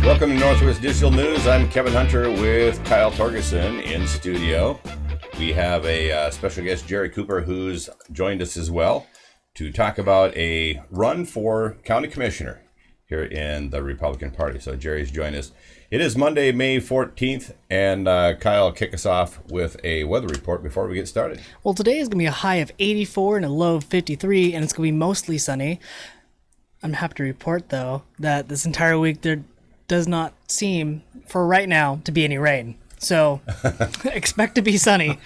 Welcome to NorthWest Digital News. I'm Kevin Hunter with Kyle Torgerson in studio. We have a special guest, Jerry Cooper, who's joined us as well to talk about a run for county commissioner here in the Republican Party. So Jerry's joined us. It is Monday, May 14th, and Kyle, kick us off with a weather report before we get started. Well, today is going to be a high of 84 and a low of 53, and it's going to be mostly sunny. I'm happy to report, though, that this entire week there does not seem, for right now, to be any rain. So expect to be sunny.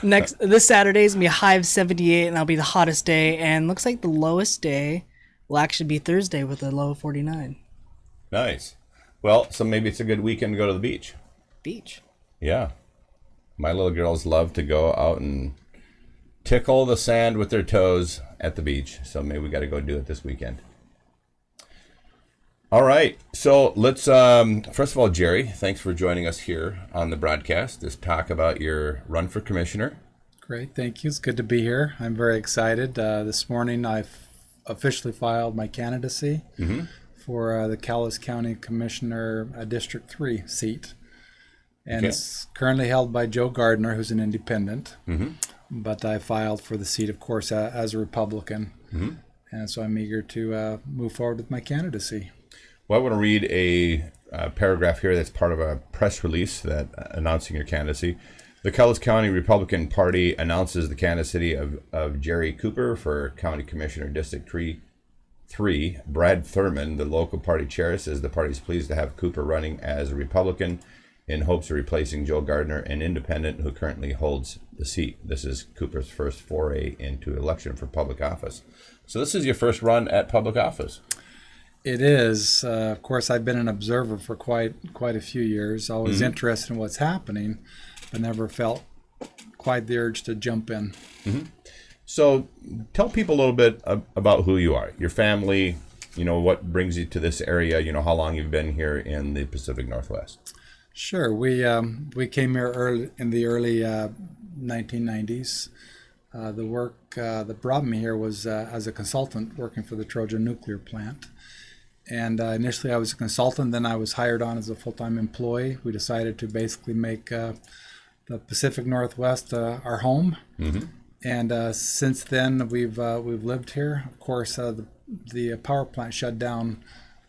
This Saturday is going to be a high of 78, and that'll be the hottest day. And looks like the lowest day will actually be Thursday with a low of 49. Nice. Well, so maybe it's a good weekend to go to the beach. Beach? Yeah. My little girls love to go out and tickle the sand with their toes at the beach. So maybe we got to go do it this weekend. All right. So let's, first of all, Jerry, thanks for joining us here on the broadcast to talk about your run for commissioner. Great. Thank you. It's good to be here. I'm very excited. This morning, I've officially filed my candidacy for the Cowles County Commissioner District 3 seat. And It's currently held by Joe Gardner, who's an independent. But I filed for the seat, of course, as a Republican. And so I'm eager to move forward with my candidacy. Well, I want to read a paragraph here that's part of a press release that announcing your candidacy. The Cowles County Republican Party announces the candidacy of Jerry Cooper for County Commissioner District 3. Brad Thurman, the local party chair, says the party is pleased to have Cooper running as a Republican in hopes of replacing Joe Gardner, an independent who currently holds the seat. This is Cooper's first foray into election for public office. So this is your first run at public office. It is. Of course, I've been an observer for quite a few years, always interested in what's happening, but never felt quite the urge to jump in. So tell people a little bit about who you are, your family, what brings you to this area, how long you've been here in the Pacific Northwest. Sure. We came here in the early 1990s. The work that brought me here was as a consultant working for the Trojan nuclear plant. And initially I was a consultant, then I was hired on as a full-time employee. We decided to basically make the Pacific Northwest our home. And since then we've lived here. Of course, the power plant shut down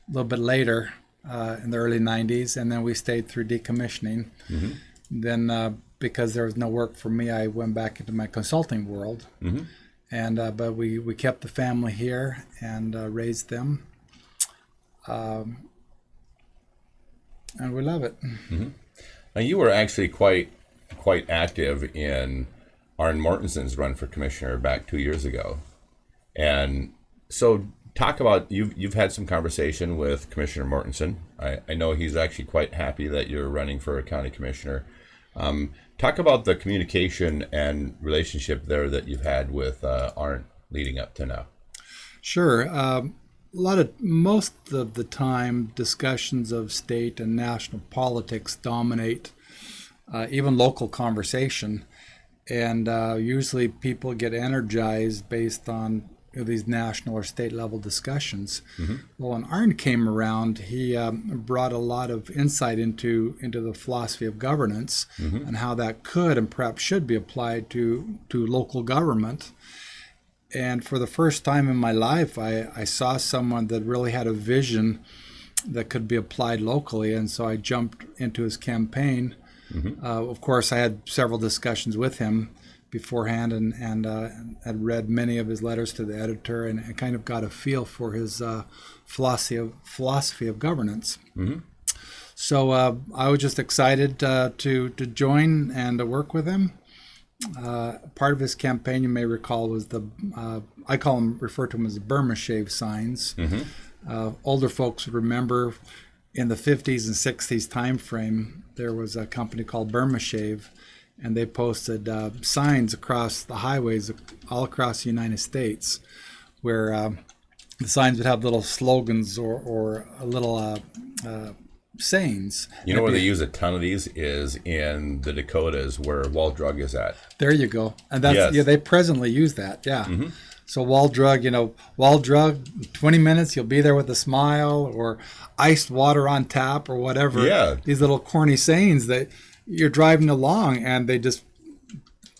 a little bit later in the early 90s, and then we stayed through decommissioning. Then because there was no work for me, I went back into my consulting world. And but we kept the family here and raised them. And we love it. Now, you were actually quite active in Arn Mortensen's run for commissioner back 2 years ago, and so talk about you've had some conversation with Commissioner Mortensen. I know he's actually quite happy that you're running for a county commissioner. Talk about the communication and relationship there that you've had with Arn leading up to now. Sure. Most of the time, discussions of state and national politics dominate even local conversation, and usually people get energized based on these national or state level discussions. Well, when Arn came around, he brought a lot of insight into the philosophy of governance and how that could and perhaps should be applied to local government. And for the first time in my life, I saw someone that really had a vision that could be applied locally. And so I jumped into his campaign. Of course, I had several discussions with him beforehand and had read many of his letters to the editor and kind of got a feel for his philosophy of governance. So I was just excited to join and to work with him. Part of his campaign, you may recall, was I refer to them as the Burma shave signs. Older folks would remember in the 50s and 60s time frame, there was a company called Burma Shave, and they posted signs across the highways all across the United States where the signs would have little slogans or a little sayings. You know where they use a ton of these is in the Dakotas where Wall Drug is at. There you go. And that's, yes. Yeah, they presently use that. Yeah. So wall drug, 20 minutes, you'll be there with a smile, or iced water on tap, or whatever. Yeah. These little corny sayings that you're driving along and they just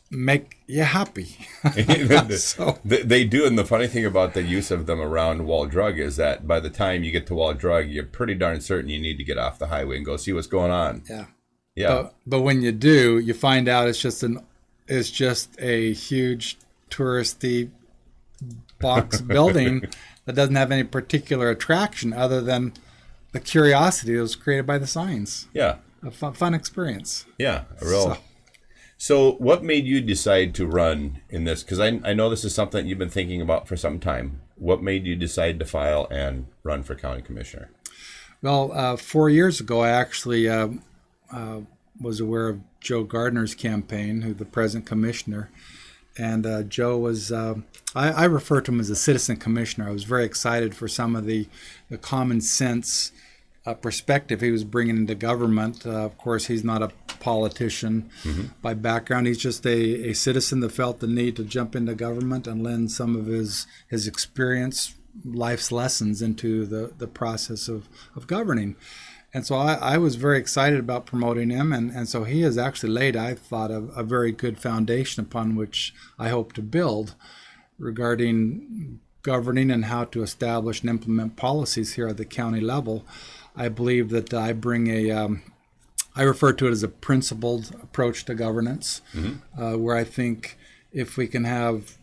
make you happy. So They do, and the funny thing about the use of them around Wall Drug is that by the time you get to Wall Drug, you're pretty darn certain you need to get off the highway and go see what's going on. yeah. Yeah. But when you do, you find out it's just a huge touristy box building that doesn't have any particular attraction other than the curiosity that was created by the signs. Yeah. A fun experience. Yeah. So what made you decide to run in this? Because I know this is something you've been thinking about for some time. What made you decide to file and run for county commissioner? Well, 4 years ago, I actually was aware of Joe Gardner's campaign, who the present commissioner. And Joe was, I refer to him as a citizen commissioner. I was very excited for some of the common sense perspective he was bringing into government. Of course, he's not a politician by background. He's just a citizen that felt the need to jump into government and lend some of his experience, life's lessons into the process of governing. And so I was very excited about promoting him. And so he has actually laid, I thought, a very good foundation upon which I hope to build regarding governing and how to establish and implement policies here at the county level. I believe that I bring I refer to it as a principled approach to governance, where I think if we can have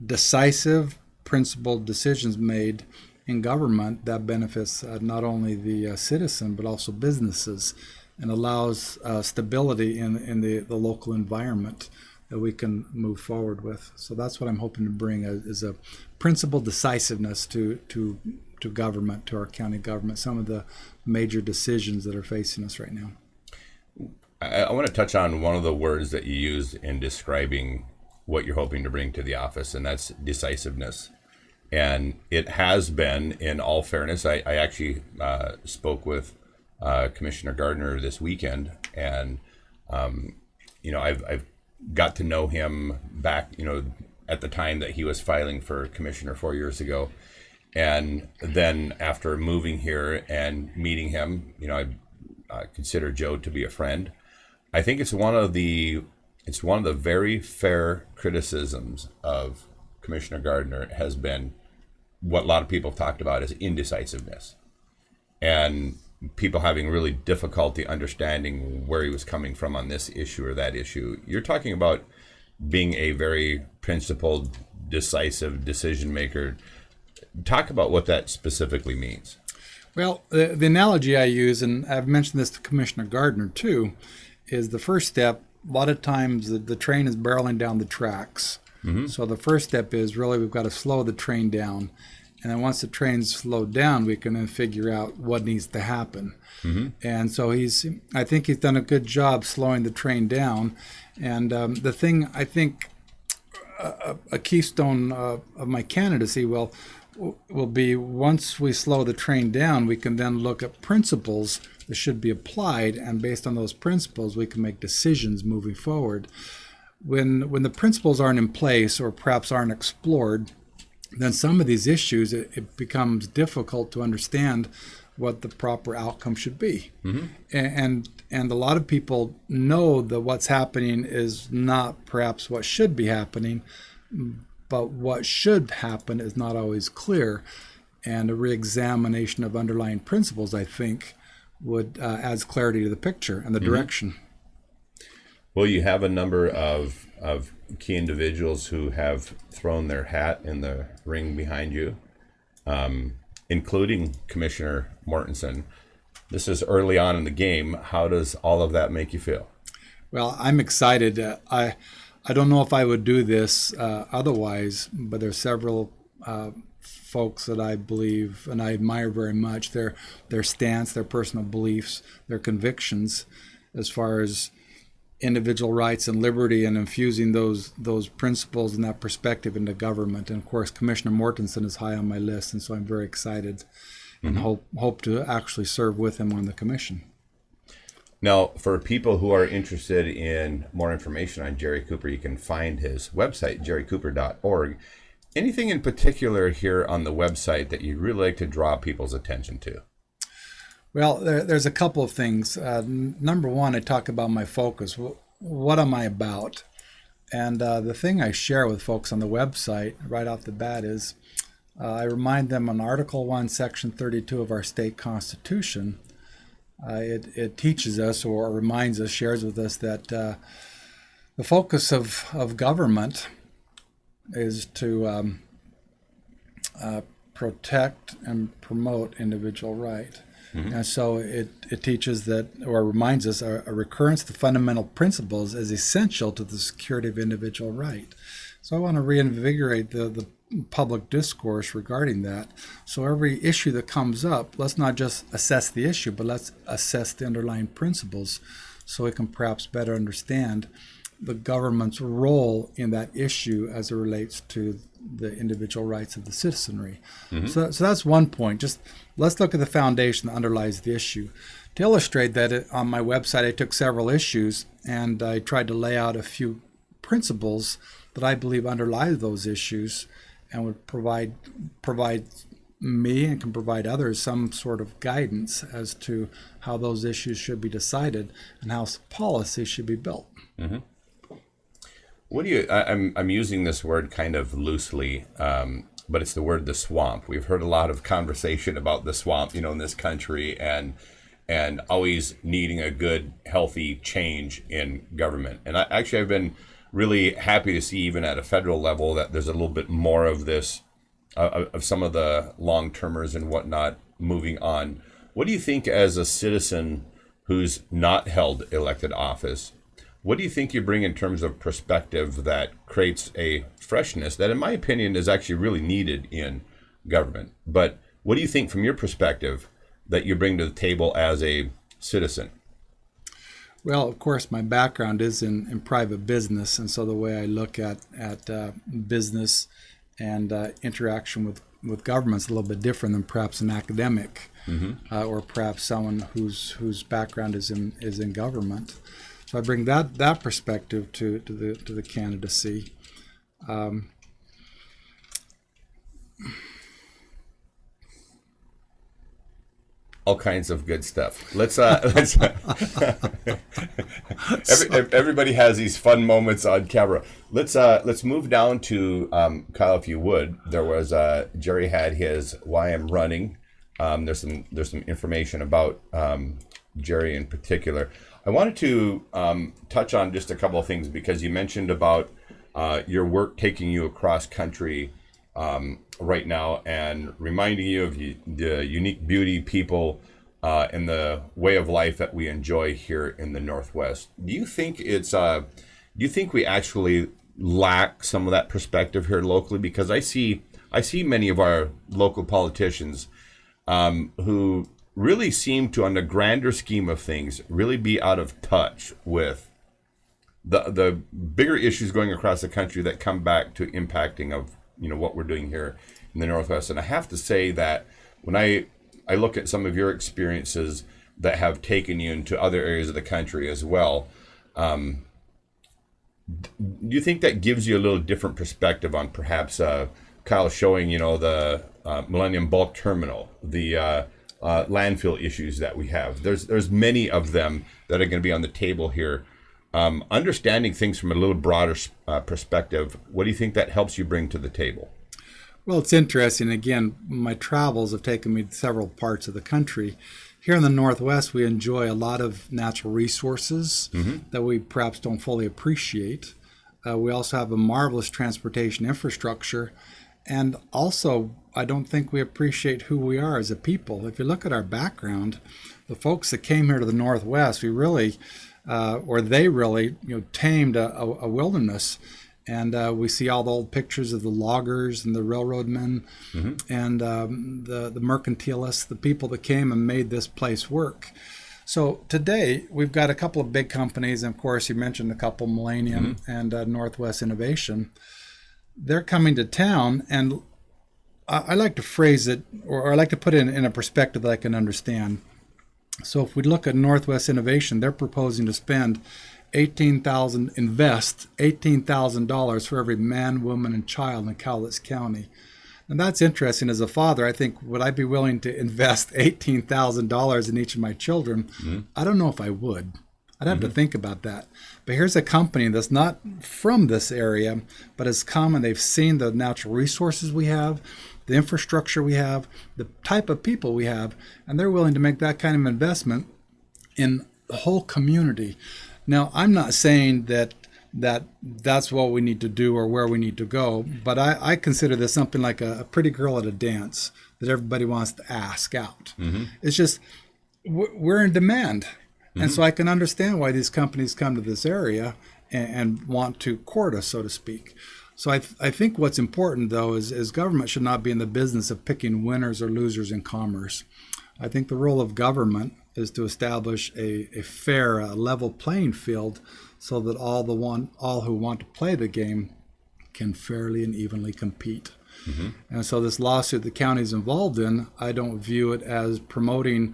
decisive, principled decisions made in government, that benefits not only the citizen but also businesses, and allows stability in the local environment that we can move forward with. So that's what I'm hoping to bring is a principled decisiveness to government, to our county government, some of the major decisions that are facing us right now. I want to touch on one of the words that you used in describing what you're hoping to bring to the office, and that's decisiveness. And it has been, in all fairness, I actually spoke with Commissioner Gardner this weekend, and I've got to know him back, at the time that he was filing for commissioner 4 years ago. And then after moving here and meeting him, I consider Joe to be a friend. I think it's one of the very fair criticisms of Commissioner Gardner has been what a lot of people have talked about is indecisiveness, and people having really difficulty understanding where he was coming from on this issue or that issue. You're talking about being a very principled, decisive decision maker. Talk about what that specifically means. Well, the analogy I use, and I've mentioned this to Commissioner Gardner too, is the first step. A lot of times the train is barreling down the tracks. So the first step is really we've got to slow the train down. And then once the train's slowed down, we can then figure out what needs to happen. And so I think he's done a good job slowing the train down. And the thing, I think, a keystone of my candidacy will be once we slow the train down, we can then look at principles that should be applied. And based on those principles, we can make decisions moving forward. When the principles aren't in place or perhaps aren't explored, then some of these issues, it becomes difficult to understand what the proper outcome should be. And a lot of people know that what's happening is not perhaps what should be happening, but what should happen is not always clear. And a reexamination of underlying principles, I think, would adds clarity to the picture and the direction. Well, you have a number of key individuals who have thrown their hat in the ring behind you, including Commissioner Mortensen. This is early on in the game. How does all of that make you feel? Well, I'm excited. I don't know if I would do this otherwise, but there's several folks that I believe and I admire very much. Their stance, their personal beliefs, their convictions as far as individual rights and liberty, and infusing those principles and that perspective into government. And of course, Commissioner Mortensen is high on my list, and so I'm very excited and hope to actually serve with him on the commission. Now, for people who are interested in more information on Jerry Cooper, you can find his website, jerrycooper.org. Anything in particular here on the website that you really like to draw people's attention to? Well, there's a couple of things. Number one, I talk about my focus. What am I about? And the thing I share with folks on the website right off the bat is I remind them on Article 1, Section 32 of our state constitution, it teaches us or reminds us, shares with us that the focus of government is to protect and promote individual right. And so it teaches that, or reminds us, a recurrence to fundamental principles is essential to the security of individual right. So I want to reinvigorate the public discourse regarding that. So every issue that comes up, let's not just assess the issue, but let's assess the underlying principles so we can perhaps better understand the government's role in that issue as it relates to the individual rights of the citizenry. So that's one point. Just let's look at the foundation that underlies the issue. To illustrate that, on my website, I took several issues and I tried to lay out a few principles that I believe underlie those issues and would provide me and can provide others some sort of guidance as to how those issues should be decided and how policy should be built. What do you? I'm using this word kind of loosely, but it's the word the swamp. We've heard a lot of conversation about the swamp, in this country, and always needing a good, healthy change in government. And I've been really happy to see, even at a federal level, that there's a little bit more of this, of some of the long-termers and whatnot moving on. What do you think, as a citizen who's not held elected office? What do you think you bring in terms of perspective that creates a freshness that, in my opinion, is actually really needed in government? But what do you think, from your perspective, that you bring to the table as a citizen? Well, of course, my background is in private business, and so the way I look at business and interaction with government is a little bit different than perhaps an academic or perhaps someone whose background is in government. So I bring that perspective to the candidacy. All kinds of good stuff. Let's everybody has these fun moments on camera. Let's move down to Kyle, if you would. There was Jerry had his why I'm running. There's some information about Jerry in particular. I wanted to touch on just a couple of things, because you mentioned about your work taking you across country right now and reminding you of the unique beauty, people, and the way of life that we enjoy here in the Northwest. Do you think we actually lack some of that perspective here locally? Because I see many of our local politicians who really seem to, on the grander scheme of things, really be out of touch with the bigger issues going across the country that come back to impacting of what we're doing here in the Northwest. And I have to say that when I look at some of your experiences that have taken you into other areas of the country as well, do you think that gives you a little different perspective on perhaps Kyle showing the Millennium Bulk Terminal, the landfill issues that we have? There's many of them that are going to be on the table here. Understanding things from a little broader perspective, what do you think that helps you bring to the table? Well, it's interesting. Again, my travels have taken me to several parts of the country. Here in the Northwest, we enjoy a lot of natural resources that we perhaps don't fully appreciate. We also have a marvelous transportation infrastructure. And also, I don't think we appreciate who we are as a people. If you look at our background, the folks that came here to the Northwest, they really tamed a wilderness. And we see all the old pictures of the loggers and the railroad men and the mercantilists, the people that came and made this place work. So today, we've got a couple of big companies, and of course, you mentioned a couple, Millennium and NorthWest Innovation. They're coming to town, and I like to phrase it, or I like to put it in a perspective that I can understand. So if we look at NorthWest Innovation, they're proposing to spend invest $18,000 for every man, woman, and child in Cowlitz County. And that's interesting. As a father, I think, would I be willing to invest $18,000 in each of my children? Mm-hmm. I don't know if I would. I'd have to think about that. But here's a company that's not from this area, but has come and they've seen the natural resources we have, the infrastructure we have, the type of people we have, and they're willing to make that kind of investment in the whole community. Now, I'm not saying that's what we need to do or where we need to go, but I consider this something like a pretty girl at a dance that everybody wants to ask out. Mm-hmm. It's just we're in demand. And so I can understand why these companies come to this area and want to court us, so to speak. So I think what's important, though, is government should not be in the business of picking winners or losers in commerce. I think the role of government is to establish a fair, level playing field so that all who want to play the game can fairly and evenly compete. Mm-hmm. And so this lawsuit the county is involved in, I don't view it as promoting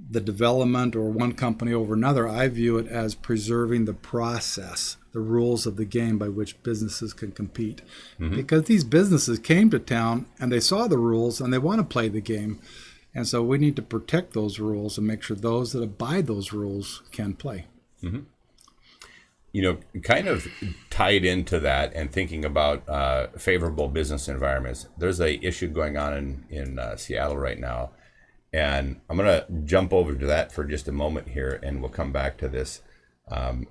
the development or one company over another. I view it as preserving the process, the rules of the game by which businesses can compete. Mm-hmm. Because these businesses came to town and they saw the rules and they want to play the game. And so we need to protect those rules and make sure those that abide those rules can play. Mm-hmm. You know, kind of tied into that and thinking about favorable business environments, there's an issue going on in Seattle right now. And I'm going to jump over to that for just a moment here, and we'll come back to this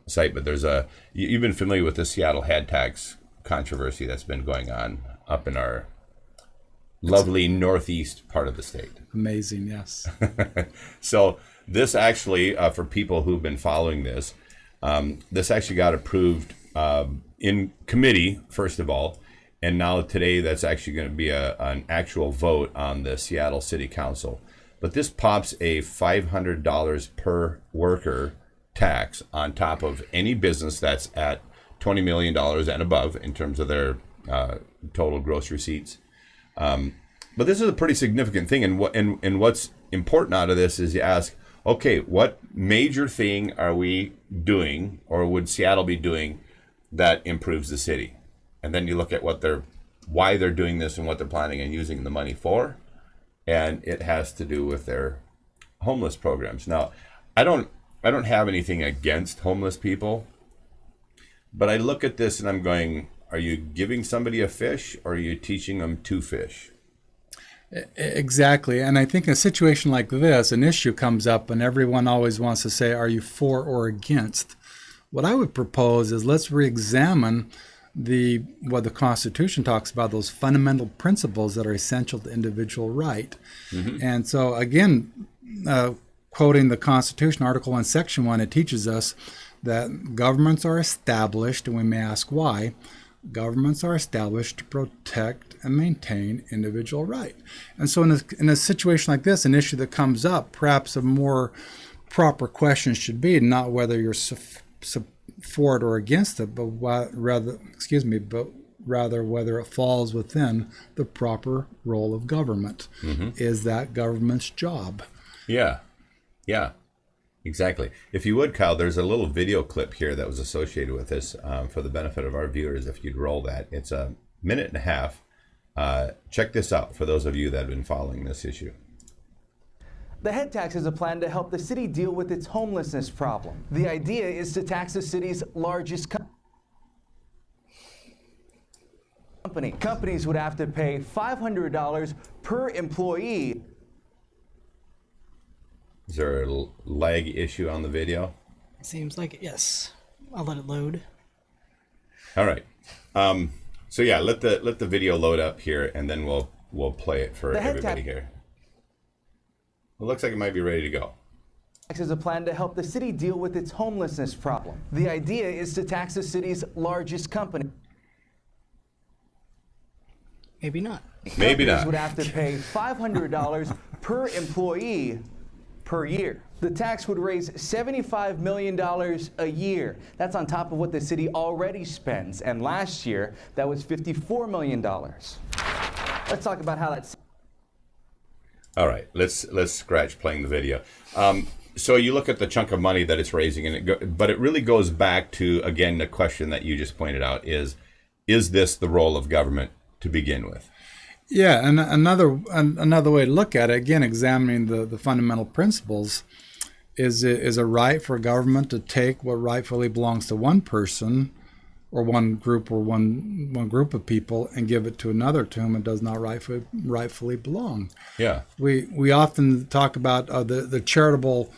site. But you've been familiar with the Seattle head tax controversy that's been going on up in our lovely northeast part of the state. Amazing, yes. So this actually, for people who've been following this actually got approved in committee, first of all. And now today that's actually going to be an actual vote on the Seattle City Council. But this pops a $500 per worker tax on top of any business that's at $20 million and above in terms of their total gross receipts. But this is a pretty significant thing. And what's important out of this is you ask, okay, what major thing are we doing or would Seattle be doing that improves the city? And then you look at why they're doing this and what they're planning on using the money for. And it has to do with their homeless programs. Now, I don't have anything against homeless people, but I look at this and I'm going, are you giving somebody a fish or are you teaching them to fish? Exactly. And I think in a situation like this, an issue comes up and everyone always wants to say, are you for or against? What I would propose is let's re-examine what the Constitution talks about, those fundamental principles that are essential to individual right. Mm-hmm. And so again, quoting the Constitution, Article 1, Section 1, it teaches us that governments are established, and we may ask why, governments are established to protect and maintain individual right. And so in a situation like this, an issue that comes up, perhaps a more proper question should be not whether you're for it or against it, but rather whether it falls within the proper role of government. Mm-hmm. Is that government's job? Yeah, exactly. If you would, Kyle, there's a little video clip here that was associated with this for the benefit of our viewers. If you'd roll that, it's a minute and a half. Check this out for those of you that have been following this issue. The head tax is a plan to help the city deal with its homelessness problem. The idea is to tax the city's largest company. Companies would have to pay $500 per employee. Is there a lag issue on the video? Seems like it, yes. I'll let it load. All right. So yeah, let the video load up here, and then we'll play it for everybody here. It looks like it might be ready to go. Tax is a plan to help the city deal with its homelessness problem. The idea is to tax the city's largest company. Maybe not. Maybe not. Companies would have to pay $500 per employee per year. The tax would raise $75 million a year. That's on top of what the city already spends. And last year, that was $54 million. Let's talk about how that's... All right, let's scratch playing the video. So you look at the chunk of money that it's raising, and but it really goes back to, again, the question that you just pointed out: is this the role of government to begin with? Yeah, and another way to look at it, again, examining the fundamental principles, is a right for government to take what rightfully belongs to one person or one group of people and give it to another to whom it does not rightfully belong. Yeah. We often talk about the charitable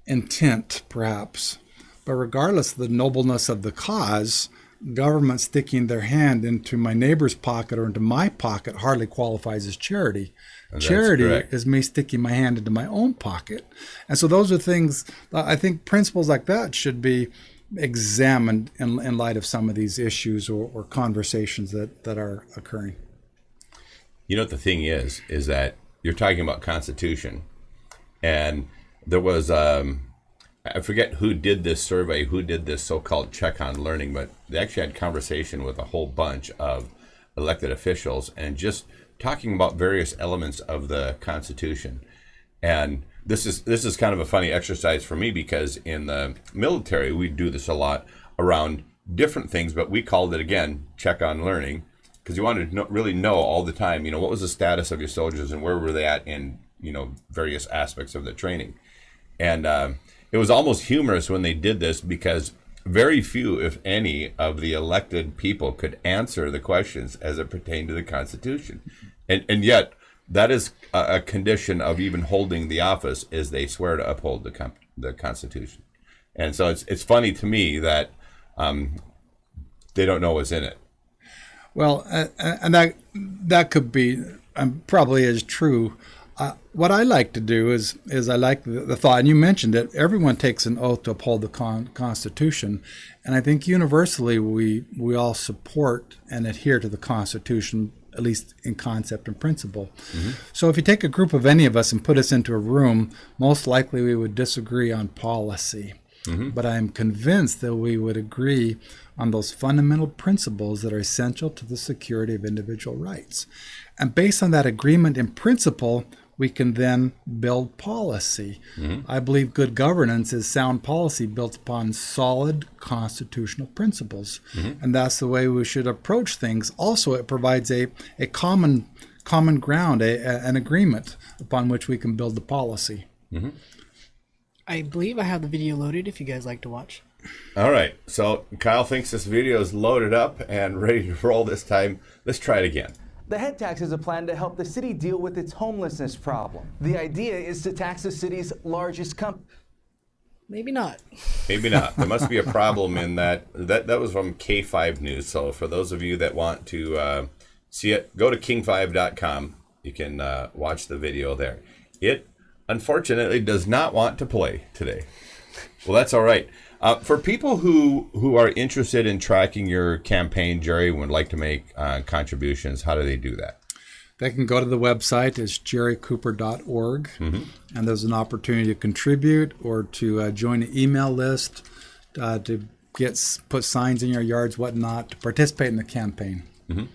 intent, perhaps, but regardless of the nobleness of the cause, government sticking their hand into my neighbor's pocket or into my pocket hardly qualifies as charity. Charity is me sticking my hand into my own pocket. And so those are things, I think principles like that should be examined in light of some of these issues or conversations that are occurring. You know what the thing is that you're talking about Constitution, and there was I forget who did this survey, who did this so-called check on learning, but they actually had conversation with a whole bunch of elected officials and just talking about various elements of the Constitution. And this is kind of a funny exercise for me, because in the military we do this a lot around different things, but we called it, again, check on learning, because you wanted to really know all the time, what was the status of your soldiers and where were they at in various aspects of the training. And it was almost humorous when they did this, because very few, if any, of the elected people could answer the questions as it pertained to the Constitution. And yet, that is a condition of even holding the office, is they swear to uphold the Constitution. And so it's funny to me that they don't know what's in it. Well, and that could be, probably is true. What I like to do is I like the thought, and you mentioned it, everyone takes an oath to uphold the Constitution. And I think universally we all support and adhere to the Constitution, at least in concept and principle. Mm-hmm. So if you take a group of any of us and put us into a room, most likely we would disagree on policy. Mm-hmm. But I am convinced that we would agree on those fundamental principles that are essential to the security of individual rights. And based on that agreement in principle, we can then build policy. Mm-hmm. I believe good governance is sound policy built upon solid constitutional principles. Mm-hmm. And that's the way we should approach things. Also, it provides a common ground, an agreement upon which we can build the policy. Mm-hmm. I believe I have the video loaded if you guys like to watch. All right. So Kyle thinks this video is loaded up and ready to roll this time. Let's try it again. The head tax is a plan to help the city deal with its homelessness problem. The idea is to tax the city's largest company. Maybe not. Maybe not. There must be a problem in that was from K5 News. So for those of you that want to see it, go to king5.com. You can watch the video there. It, unfortunately, does not want to play today. Well, that's all right. For people who are interested in tracking your campaign, Jerry, would like to make contributions, how do they do that? They can go to the website. It's jerrycooper.org, mm-hmm. and there's an opportunity to contribute or to join an email list, to put signs in your yards, whatnot, to participate in the campaign. Mm-hmm.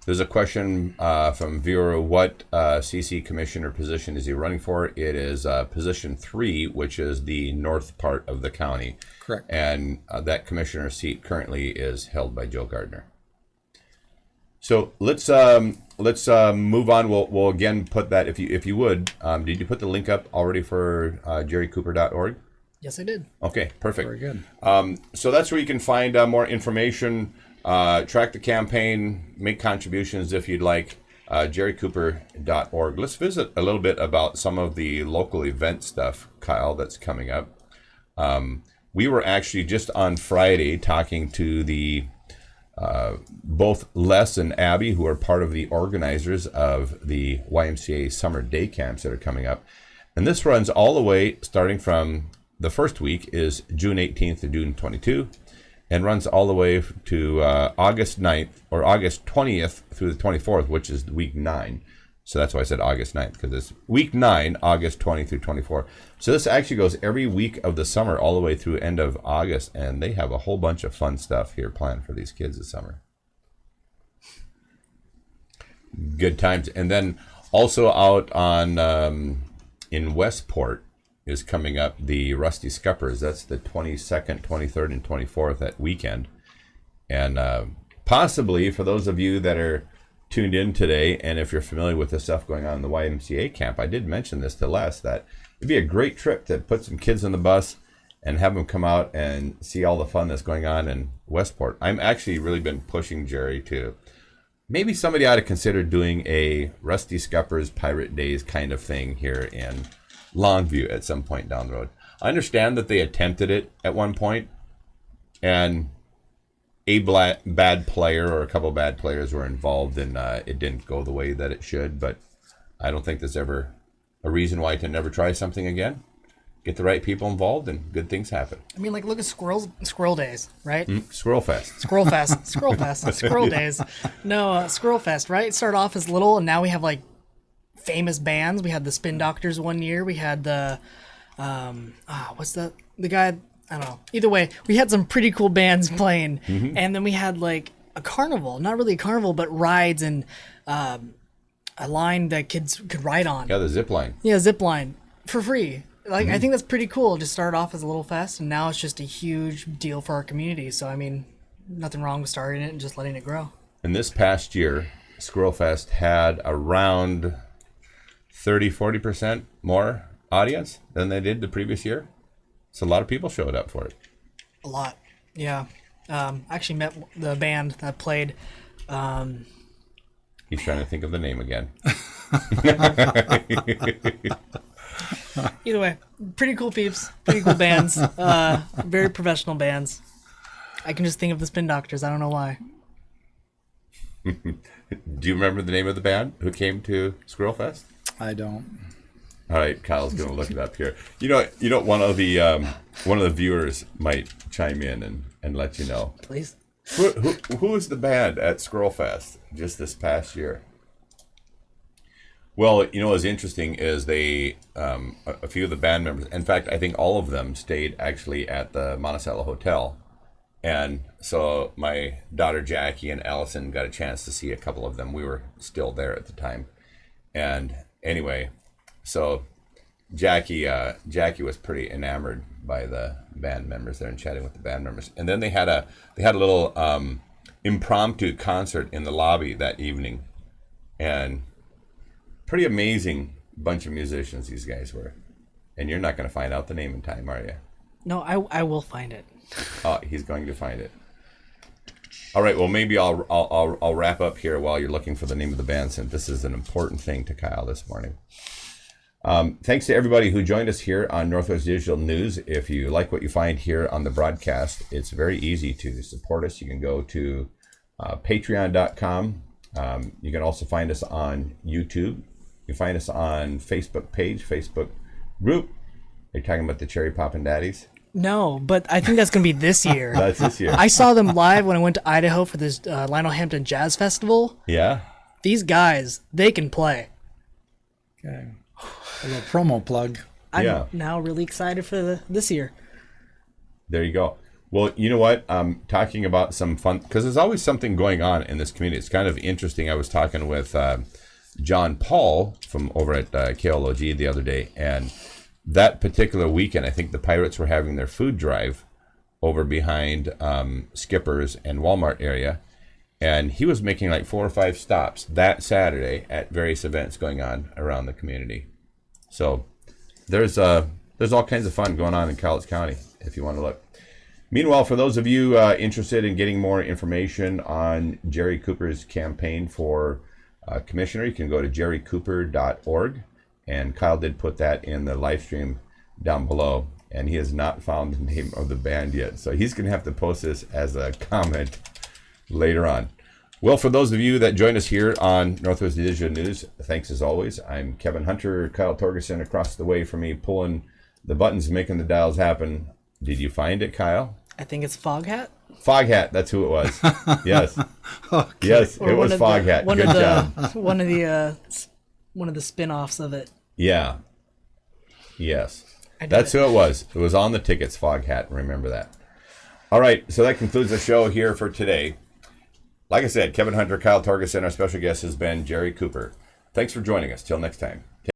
There's a question from viewer, what CC commissioner position is he running for? It is position 3, which is the north part of the county. Correct. And that commissioner seat currently is held by Joe Gardner. So let's move on. We'll again put that, if you would, did you put the link up already for jerrycooper.org? Yes, I did. Okay, perfect. Very good. So that's where you can find more information. Track the campaign, make contributions if you'd like, jerrycooper.org. Let's visit a little bit about some of the local event stuff, Kyle, that's coming up. We were actually just on Friday talking to the both Les and Abby, who are part of the organizers of the YMCA summer day camps that are coming up. And this runs all the way, starting from the first week is June 18th to June 22. And runs all the way to August 9th or August 20th through the 24th, which is week 9. So that's why I said August 9th, because it's week 9, August 20 through 24. So this actually goes every week of the summer all the way through end of August. And they have a whole bunch of fun stuff here planned for these kids this summer. Good times. And then also out on in Westport, is coming up, the Rusty Scuppers. That's the 22nd, 23rd, and 24th, that weekend. And possibly for those of you that are tuned in today, and if you're familiar with the stuff going on in the YMCA camp, I did mention this to Les, that it'd be a great trip to put some kids on the bus and have them come out and see all the fun that's going on in Westport. I'm actually really been pushing Jerry to maybe somebody ought to consider doing a Rusty Scuppers Pirate Days kind of thing here in Longview at some point down the road. I understand that they attempted it at one point, and a bad player or a couple bad players were involved, and it didn't go the way that it should. But I don't think there's ever a reason why to never try something again. Get the right people involved, and good things happen. I mean, like, look at Squirrel Days, right? Squirrel Fest. Squirrel Days. No, Squirrel Fest, right? It started off as little, and now we have, like, famous bands. We had the Spin Doctors one year. We had the, what's the guy... I don't know. Either way, we had some pretty cool bands playing, and then we had like a carnival, not really a carnival, but rides and a line that kids could ride on. Yeah, the zip line. Yeah, zip line for free. Like I think that's pretty cool. It just started off as a little fest, and now it's just a huge deal for our community. So I mean, nothing wrong with starting it and just letting it grow. And this past year, Squirrel Fest had around 30-40% more audience than they did the previous year. So a lot of people showed up for it. A lot, yeah. I actually met the band that played. He's trying to think of the name again. Either way, pretty cool peeps, pretty cool bands, very professional bands. I can just think of the Spin Doctors. I don't know why. Do you remember the name of the band who came to Squirrel Fest? I don't. All right, Kyle's going to look it up here. You know, one of the viewers might chime in and let you know. Please. Who was the band at Squirrel Fest just this past year? Well, you know, what's interesting is they a few of the band members. In fact, I think all of them stayed actually at the Monticello Hotel, and so my daughter Jackie and Allison got a chance to see a couple of them. We were still there at the time, and anyway. So Jackie was pretty enamored by the band members there and chatting with the band members. And then they had a little impromptu concert in the lobby that evening. And pretty amazing bunch of musicians these guys were. And you're not going to find out the name in time, are you? No, I will find it. Oh, he's going to find it. All right, well, maybe I'll wrap up here while you're looking for the name of the band, since this is an important thing to Kyle this morning. Thanks to everybody who joined us here on Northwest Digital News. If you like what you find here on the broadcast, it's very easy to support us. You can go to patreon.com. You can also find us on YouTube. You can find us on Facebook page, Facebook group. Are you talking about the Cherry Poppin' Daddies? No, but I think that's going to be this year. That's this year. I saw them live when I went to Idaho for this Lionel Hampton Jazz Festival. Yeah? These guys, they can play. Okay. A little promo plug. I'm now really excited for this year. There you go. Well, you know what? Talking about some fun, because there's always something going on in this community. It's kind of interesting. I was talking with John Paul from over at KLOG the other day, and that particular weekend, I think the Pirates were having their food drive over behind Skipper's and Walmart area, and he was making like 4 or 5 stops that Saturday at various events going on around the community. So there's all kinds of fun going on in Cowlitz County if you want to look. Meanwhile, for those of you interested in getting more information on Jerry Cooper's campaign for commissioner, you can go to jerrycooper.org, and Kyle did put that in the live stream down below, and he has not found the name of the band yet, so he's going to have to post this as a comment later on. Well, for those of you that joined us here on Northwest Digital News, thanks as always. I'm Kevin Hunter, Kyle Torgerson across the way from me, pulling the buttons, making the dials happen. Did you find it, Kyle? I think it's Foghat. Foghat, that's who it was. Yes. Okay. Yes, it was Foghat. Good job. One of the spin-offs of it. Yeah. Yes. That's who it was. It was on the tickets, Foghat. Remember that. All right, so that concludes the show here for today. Like I said, Kevin Hunter, Kyle Torgerson, our special guest has been Jerry Cooper. Thanks for joining us. Till next time.